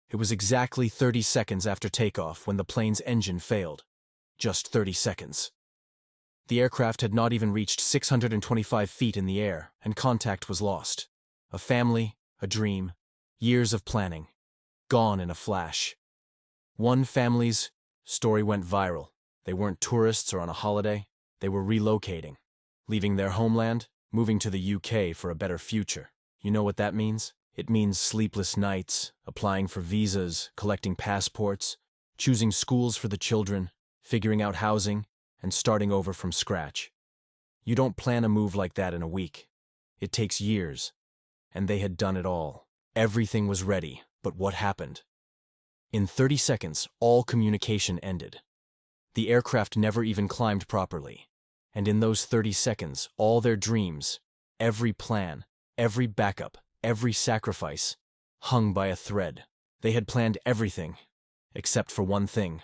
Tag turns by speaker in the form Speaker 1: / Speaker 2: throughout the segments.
Speaker 1: It was exactly 30 seconds after takeoff when the plane's engine failed. Just 30 seconds. The aircraft had not even reached 625 feet in the air, and contact was lost. A family, a dream, years of planning, gone in a flash. One family's story went viral. They weren't tourists or on a holiday. They were relocating, leaving their homeland, moving to the UK for a better future. You know what that means? It means sleepless nights, applying for visas, collecting passports, choosing schools for the children, figuring out housing, and starting over from scratch. You don't plan a move like that in a week. It takes years. And they had done it all. Everything was ready, but what happened? In 30 seconds, all communication ended. The aircraft never even climbed properly. And in those 30 seconds, all their dreams, every plan, every backup, every sacrifice, hung by a thread. They had planned everything, except for one thing: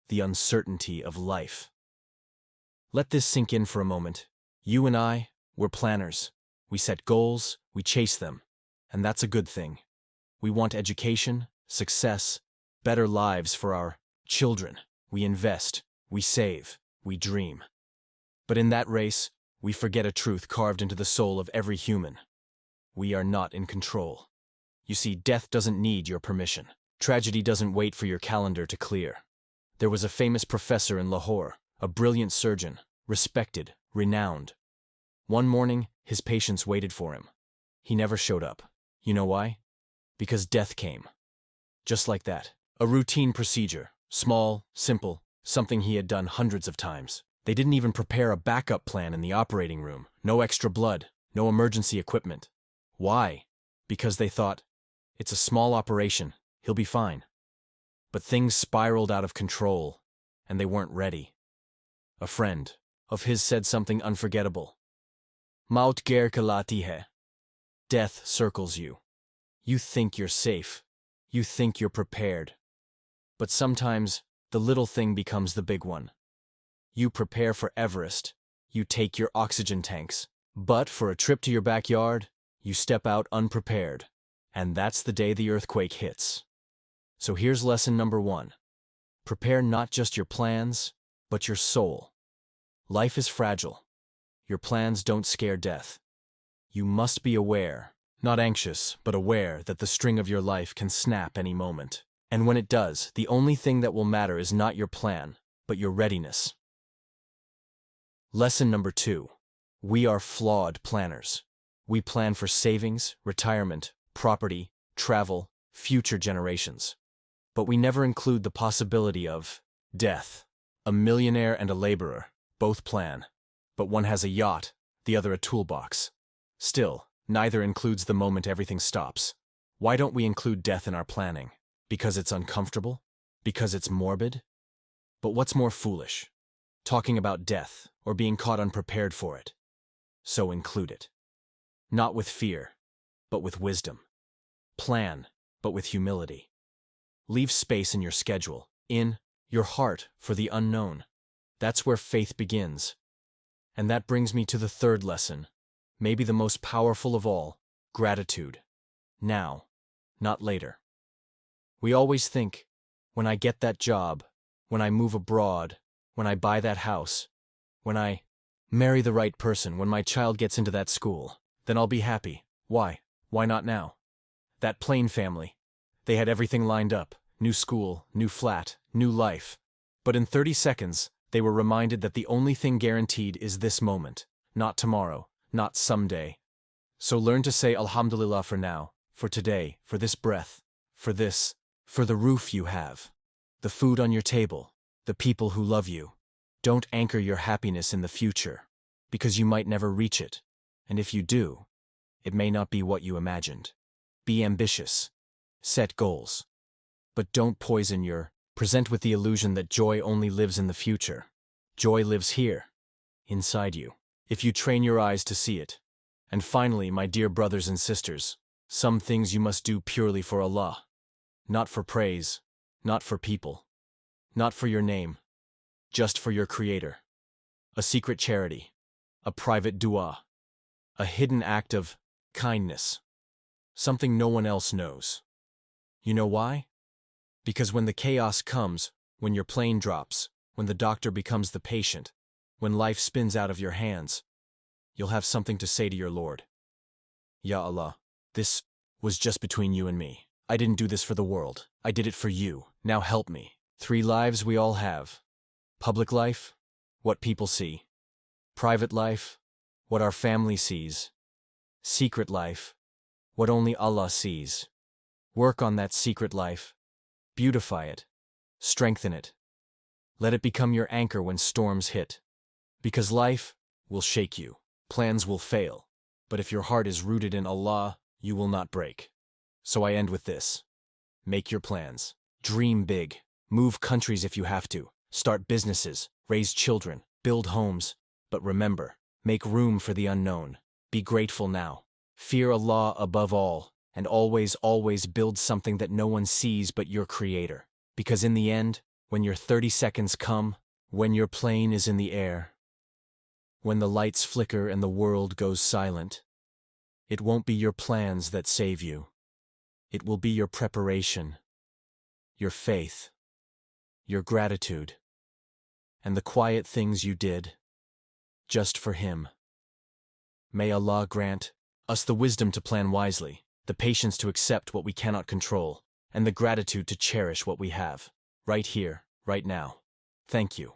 Speaker 1: the uncertainty of life. Let this sink in for a moment. You and I, we're planners. We set goals, we chase them. And that's a good thing. We want education, success, better lives for our children. We invest, we save, we dream. But in that race, we forget a truth carved into the soul of every human. We are not in control. You see, death doesn't need your permission. Tragedy doesn't wait for your calendar to clear. There was a famous professor in Lahore, a brilliant surgeon, respected, renowned. One morning, his patients waited for him. He never showed up. You know why? Because death came. Just like that. A routine procedure. Small, simple, something he had done hundreds of times. They didn't even prepare a backup plan in the operating room. No extra blood, no emergency equipment. Why? Because they thought, it's a small operation, he'll be fine. But things spiraled out of control, and they weren't ready. A friend of his said something unforgettable. Maut gher ke lati hai. Death circles you. You think you're safe. You think you're prepared. But sometimes, the little thing becomes the big one. You prepare for Everest. You take your oxygen tanks. But for a trip to your backyard, you step out unprepared. And that's the day the earthquake hits. So here's lesson number 1. Prepare not just your plans, but your soul. Life is fragile. Your plans don't scare death. You must be aware, not anxious, but aware that the string of your life can snap any moment. And when it does, the only thing that will matter is not your plan, but your readiness. Lesson number 2. We are flawed planners. We plan for savings, retirement, property, travel, future generations. But we never include the possibility of death. A millionaire and a laborer both plan, but one has a yacht, the other a toolbox. Still, neither includes the moment everything stops. Why don't we include death in our planning? Because it's uncomfortable? Because it's morbid? But what's more foolish? Talking about death or being caught unprepared for it? So include it. Not with fear, but with wisdom. Plan, but with humility. Leave space in your schedule, in your heart, for the unknown. That's where faith begins. And that brings me to the third lesson, maybe the most powerful of all: gratitude. Now, not later. We always think, when I get that job, when I move abroad, when I buy that house, when I marry the right person, when my child gets into that school, then I'll be happy. Why? Why not now? That Plain family. They had everything lined up. New school, new flat, new life. But in 30 seconds, they were reminded that the only thing guaranteed is this moment, not tomorrow, not someday. So learn to say Alhamdulillah for now, for today, for this breath, for the roof you have, the food on your table, the people who love you. Don't anchor your happiness in the future, because you might never reach it. And if you do, it may not be what you imagined. Be ambitious. Set goals. But don't poison your present with the illusion that joy only lives in the future. Joy lives here, inside you, if you train your eyes to see it. And finally, my dear brothers and sisters, some things you must do purely for Allah. Not for praise, not for people, not for your name, just for your Creator. A secret charity, a private dua, a hidden act of kindness, something no one else knows. You know why? Because when the chaos comes, when your plane drops, when the doctor becomes the patient, when life spins out of your hands, you'll have something to say to your Lord. Ya Allah, this was just between you and me. I didn't do this for the world. I did it for you. Now help me. 3 lives we all have. Public life, what people see. Private life, what our family sees. Secret life, what only Allah sees. Work on that secret life. Beautify it. Strengthen it. Let it become your anchor when storms hit. Because life will shake you. Plans will fail. But if your heart is rooted in Allah, you will not break. So I end with this. Make your plans. Dream big. Move countries if you have to. Start businesses. Raise children. Build homes. But remember, make room for the unknown. Be grateful now. Fear Allah above all. And always, always build something that no one sees but your Creator. Because in the end, when your 30 seconds come, when your plane is in the air, when the lights flicker and the world goes silent, it won't be your plans that save you. It will be your preparation, your faith, your gratitude, and the quiet things you did, just for Him. May Allah grant us the wisdom to plan wisely, the patience to accept what we cannot control, and the gratitude to cherish what we have, right here, right now. Thank you.